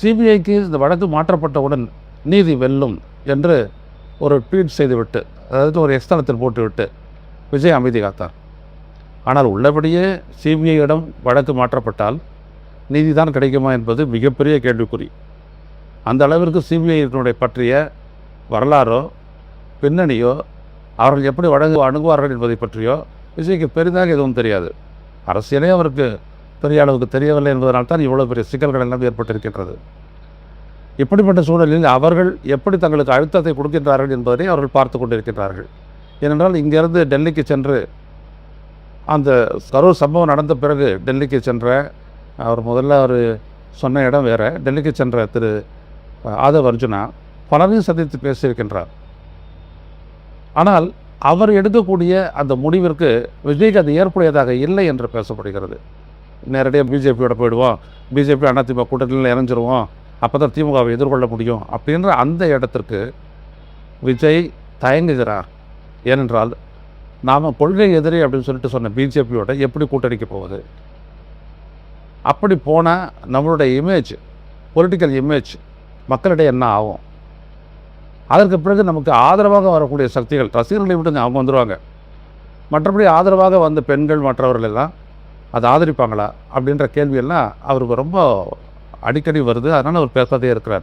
சிபிஐக்கு இந்த வழக்கு மாற்றப்பட்டவுடன் நீதி வெல்லும் என்று ஒரு ட்வீட் செய்துவிட்டு, அதாவது ஒரு எக்ஸ்தலத்தில் போட்டுவிட்டு விஜய் அமைதி காத்தார். ஆனால் உள்ளபடியே சிபிஐயிடம் வழக்கு மாற்றப்பட்டால் நீதிதான் கிடைக்குமா என்பது மிகப்பெரிய கேள்விக்குறி. அந்த அளவிற்கு சிபிஐயினுடைய பற்றிய வரலாறோ பின்னணியோ அவர்கள் எப்படி அணுகுவார்கள் என்பதை பற்றியோ விஜய்க்கு பெரிதாக எதுவும் தெரியாது. அரசியலே அவருக்கு பெரிய அளவுக்கு தெரியவில்லை என்பதனால்தான் இவ்வளோ பெரிய சிக்கல்கள் எல்லாம் ஏற்பட்டிருக்கின்றது. இப்படிப்பட்ட சூழலில் அவர்கள் எப்படி தங்களுக்கு அழுத்தத்தை கொடுக்கின்றார்கள் என்பதை அவர்கள் பார்த்து கொண்டிருக்கின்றார்கள். ஏனென்றால் இங்கிருந்து டெல்லிக்கு சென்று அந்த கரூர் சம்பவம் நடந்த பிறகு டெல்லிக்கு சென்ற அவர் முதல்ல அவர் சொன்ன இடம் வேறு. டெல்லிக்கு சென்ற திரு ஆதவ் அர்ஜுனா பலரையும் சந்தித்து பேசியிருக்கின்றார். ஆனால் அவர் எடுக்கக்கூடிய அந்த முடிவிற்கு விஜய்க்கு அது ஏற்புடையதாக இல்லை என்று பேசப்படுகிறது. நேரடியாக பிஜேபியோட போயிடுவோம், பிஜேபி அதிமுக கூட்டணியில் இணைஞ்சிருவோம், அப்போ தான் திமுகவை எதிர்கொள்ள முடியும் அப்படின்ற அந்த இடத்திற்கு விஜய் தயங்குகிறார். ஏனென்றால் நாம் கொள்கை எதிரி அப்படின்னு சொல்லிட்டு சொன்ன பிஜேபியோட எப்படி கூட்டணிக்கு போகுது? அப்படி போனால் நம்மளுடைய இமேஜ், பொலிட்டிக்கல் இமேஜ் மக்களிடையே என்ன ஆகும்? அதற்கு பிறகு நமக்கு ஆதரவாக வரக்கூடிய சக்திகள், ரசிகர்களை விட்டு அவங்க வந்துடுவாங்க, மற்றபடி ஆதரவாக வந்த பெண்கள் மற்றவர்கள் எல்லாம் அதை ஆதரிப்பாங்களா அப்படின்ற கேள்வியெல்லாம் அவருக்கு ரொம்ப அடிக்கடி வருது. அதனால் அவர் பேசாதே இருக்கிறார்.